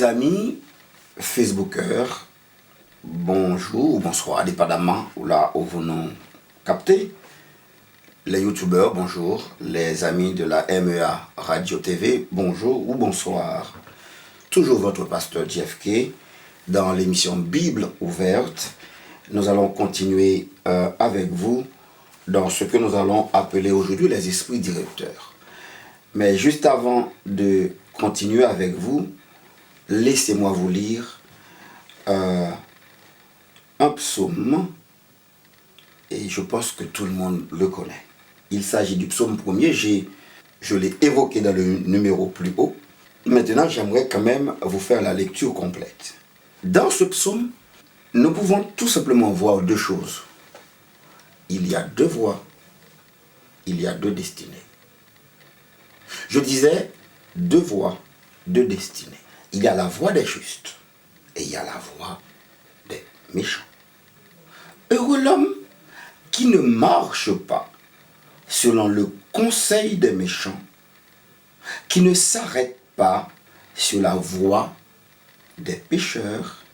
amis Facebookers, bonjour ou bonsoir, dépendamment là où vous nous captez. Les youtubeurs, bonjour. Les amis de la MEA Radio TV, bonjour ou bonsoir. Toujours votre pasteur JFK dans l'émission Bible ouverte. Nous allons continuer avec vous dans ce que nous allons appeler aujourd'hui les esprits directeurs. Mais juste avant de continuer avec vous, laissez-moi vous lire un psaume, et je pense que tout le monde le connaît. Il s'agit du psaume 1er, je l'ai évoqué dans le numéro plus haut. Maintenant, j'aimerais quand même vous faire la lecture complète. Dans ce psaume, nous pouvons tout simplement voir deux choses. Il y a deux voies, il y a deux destinées. Je disais deux voies, deux destinées. Il y a la voie des justes et il y a la voie des méchants. Heureux l'homme qui ne marche pas selon le conseil des méchants, qui ne s'arrête pas sur la voie des pécheurs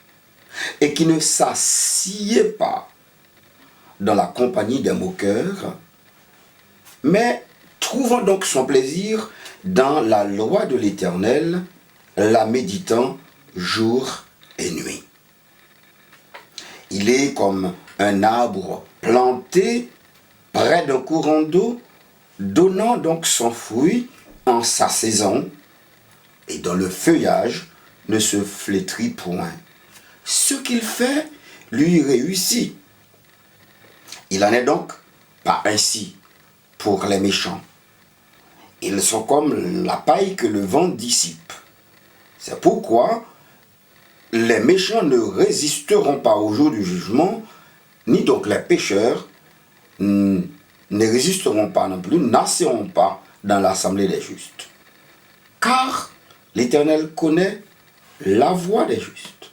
et qui ne s'assied pas dans la compagnie des moqueurs, mais trouvant donc son plaisir dans la loi de l'Éternel, la méditant jour et nuit. Il est comme un arbre planté près d'un courant d'eau, donnant donc son fruit en sa saison, et dont le feuillage ne se flétrit point. Ce qu'il fait lui réussit. Il en est donc pas ainsi pour les méchants. Ils sont comme la paille que le vent dissipe. C'est pourquoi les méchants ne résisteront pas au jour du jugement, ni donc les pécheurs ne résisteront pas non plus, n'asseront pas dans l'assemblée des justes. Car l'Éternel connaît la voie des justes.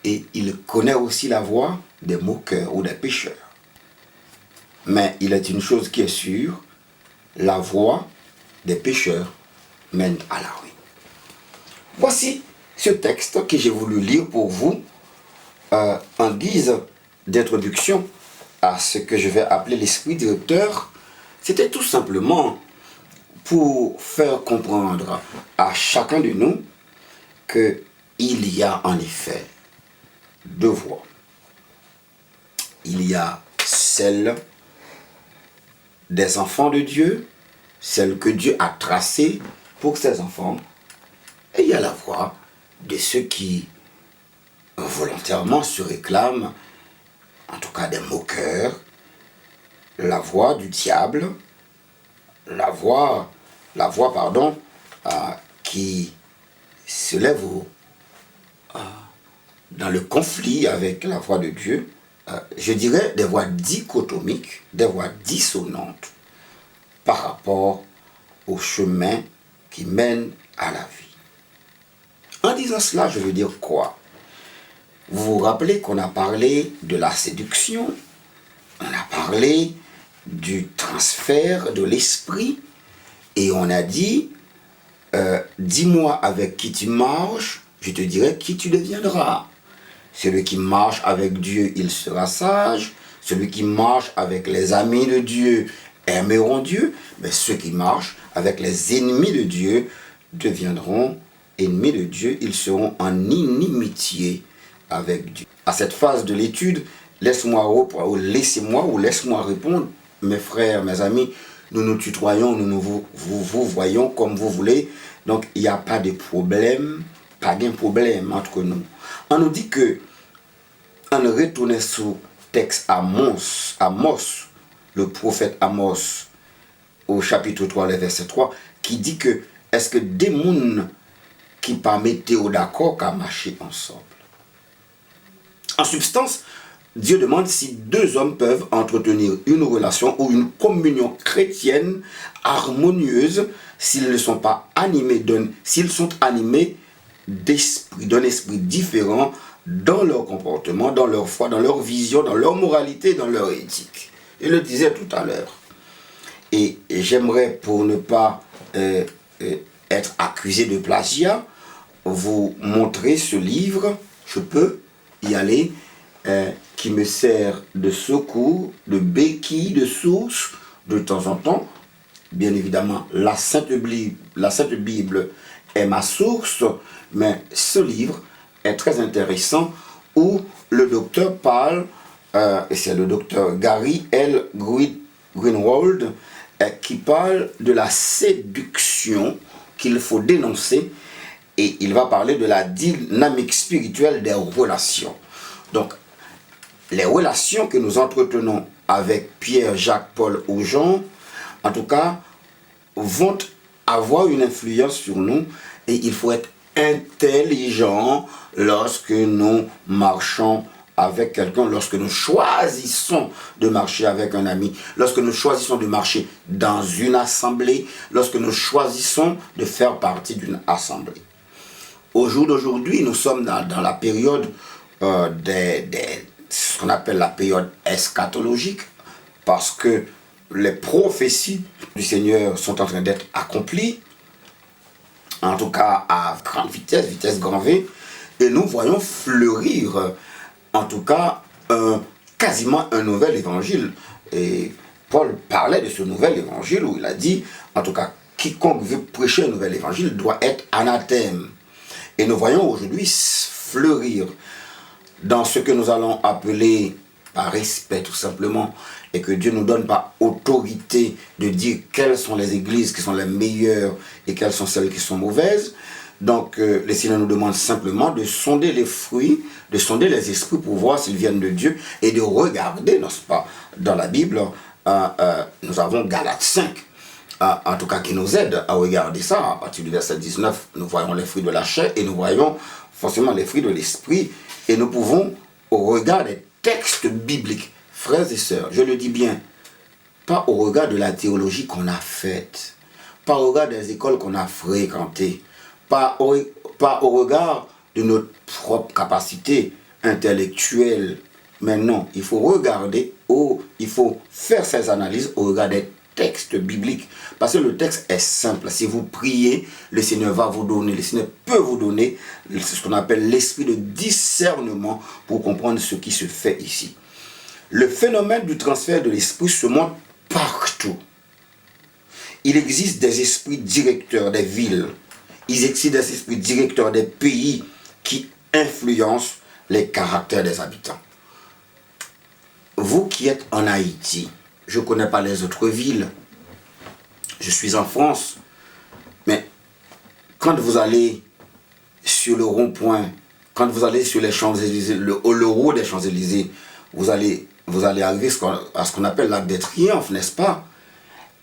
Et il connaît aussi la voie des moqueurs ou des pécheurs. Mais il est une chose qui est sûre, la voie des pécheurs mène à la ruine. Voici ce texte que j'ai voulu lire pour vous en guise d'introduction à ce que je vais appeler l'esprit directeur. C'était tout simplement pour faire comprendre à chacun de nous qu'il y a en effet deux voies. Il y a celle des enfants de Dieu, celle que Dieu a tracée pour ses enfants, et il y a la voie de ceux qui volontairement se réclament, en tout cas des moqueurs, la voie du diable, la voie qui se lève dans le conflit avec la voie de Dieu, je dirais des voies dichotomiques, des voies dissonantes par rapport au chemin qui mène à la vie. En disant cela, je veux dire quoi? Vous vous rappelez qu'on a parlé de la séduction, on a parlé du transfert de l'esprit, et on a dit, dis-moi avec qui tu marches, je te dirai qui tu deviendras. Celui qui marche avec Dieu, il sera sage. Celui qui marche avec les amis de Dieu aimeront Dieu. Mais ceux qui marchent avec les ennemis de Dieu deviendront ennemis de Dieu. Ils seront en inimitié avec Dieu. À cette phase de l'étude, laissez-moi répondre, mes frères, mes amis. Nous nous tutoyons, vous voyons comme vous voulez. Donc, il n'y a pas de problème, pas de problème entre nous. On nous dit que, on retourne sous texte Amos, le prophète Amos, au chapitre 3, le verset 3, qui dit que, est-ce que des mouns qui pas météo d'accord qu'à marcher ensemble? En substance, Dieu demande si deux hommes peuvent entretenir une relation ou une communion chrétienne harmonieuse s'ils ne sont pas animés s'ils sont animés d'un esprit différent dans leur comportement, dans leur foi, dans leur vision, dans leur moralité, dans leur éthique. Je le disais tout à l'heure. Et j'aimerais, pour ne pas être accusé de plagiat, vous montrer ce livre, je peux y aller, qui me sert de secours, de béquille, de source, de temps en temps. Bien évidemment, la Sainte Bible est ma source, mais ce livre est très intéressant où le docteur parle, et c'est le docteur Gary L. Greenwald, qui parle de la séduction qu'il faut dénoncer, et il va parler de la dynamique spirituelle des relations. Donc, les relations que nous entretenons avec Pierre, Jacques, Paul ou Jean, en tout cas, vont avoir une influence sur nous, et il faut être intelligent lorsque nous marchons avec quelqu'un, lorsque nous choisissons de marcher avec un ami, lorsque nous choisissons de marcher dans une assemblée, lorsque nous choisissons de faire partie d'une assemblée. Au jour d'aujourd'hui, nous sommes dans la période ce qu'on appelle la période eschatologique, parce que les prophéties du Seigneur sont en train d'être accomplies, en tout cas à grande vitesse, vitesse grand V, et nous voyons fleurir, en tout cas, quasiment un nouvel évangile. Et Paul parlait de ce nouvel évangile où il a dit, en tout cas, quiconque veut prêcher un nouvel évangile doit être anathème. Et nous voyons aujourd'hui fleurir dans ce que nous allons appeler, par respect tout simplement, et que Dieu ne nous donne pas autorité de dire quelles sont les églises qui sont les meilleures et quelles sont celles qui sont mauvaises. Donc le Seigneur nous demande simplement de sonder les fruits, de sonder les esprits pour voir s'ils viennent de Dieu et de regarder, n'est-ce pas, dans la Bible, nous avons Galates 5, en tout cas qui nous aide à regarder ça. À partir du verset 19, nous voyons les fruits de la chair et nous voyons forcément les fruits de l'esprit, et nous pouvons, au regard des textes bibliques, frères et sœurs, je le dis bien, pas au regard de la théologie qu'on a faite, pas au regard des écoles qu'on a fréquentées, pas au regard de notre propre capacité intellectuelle, mais non, il faut regarder, il faut faire ces analyses au regard des textes bibliques, parce que le texte est simple. Si vous priez, le Seigneur va vous donner, le Seigneur peut vous donner ce qu'on appelle l'esprit de discernement pour comprendre ce qui se fait ici. Le phénomène du transfert de l'esprit se montre partout. Il existe des esprits directeurs des villes, il existe des esprits directeurs des pays qui influencent les caractères des habitants. Vous qui êtes en Haïti, je ne connais pas les autres villes, je suis en France, mais quand vous allez sur le rond-point, quand vous allez sur les Champs-Élysées, le haut des Champs-Élysées, vous allez arriver à ce qu'on appelle l'Arc de Triomphe, n'est-ce pas?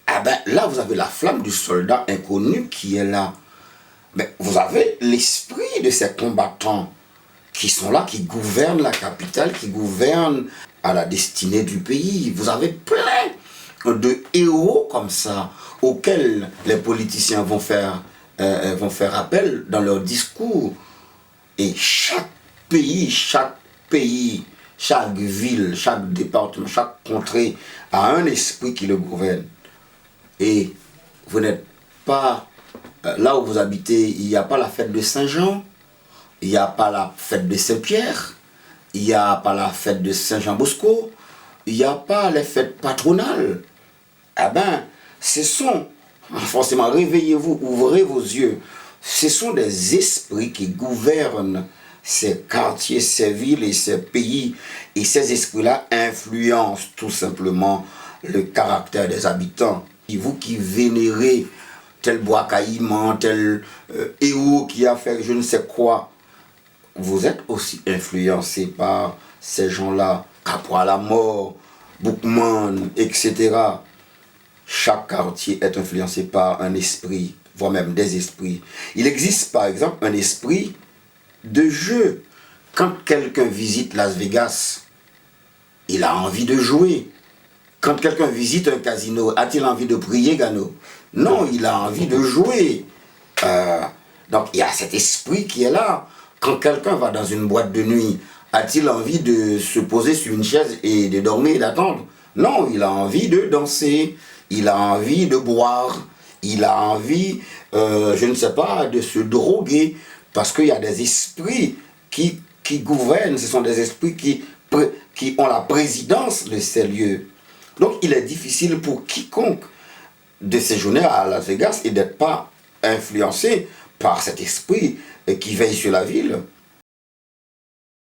Ah ben, là, vous avez la flamme du soldat inconnu qui est là. Mais vous avez l'esprit de ces combattants qui sont là, qui gouvernent la capitale, qui gouvernent à la destinée du pays. Vous avez plein de héros comme ça, auxquels les politiciens vont faire appel dans leurs discours. Et chaque pays, chaque ville, chaque département, chaque contrée a un esprit qui le gouverne. Et vous n'êtes pas... là où vous habitez, il n'y a pas la fête de Saint-Jean, il n'y a pas la fête de Saint-Pierre, il n'y a pas la fête de Saint-Jean-Bosco, il n'y a pas les fêtes patronales. Eh bien, ce sont, forcément, réveillez-vous, ouvrez vos yeux, ce sont des esprits qui gouvernent ces quartiers, ces villes et ces pays. Et ces esprits-là influencent tout simplement le caractère des habitants. Et vous qui vénérez tel bois caïman, tel héros qui a fait je ne sais quoi, vous êtes aussi influencé par ces gens-là, Caporal à la mort, Bookman, etc. Chaque quartier est influencé par un esprit, voire même des esprits. Il existe par exemple un esprit de jeu. Quand quelqu'un visite Las Vegas, il a envie de jouer. Quand quelqu'un visite un casino, a-t-il envie de prier, Gano? Non, il a envie de jouer. Donc il y a cet esprit qui est là. Quand quelqu'un va dans une boîte de nuit, a-t-il envie de se poser sur une chaise et de dormir et d'attendre? Non, il a envie de danser, il a envie de boire, il a envie, je ne sais pas, de se droguer. Parce qu'il y a des esprits qui gouvernent, ce sont des esprits qui ont la présidence de ces lieux. Donc il est difficile pour quiconque de séjourner à Las Vegas et d'être pas influencé par cet esprit qui veille sur la ville.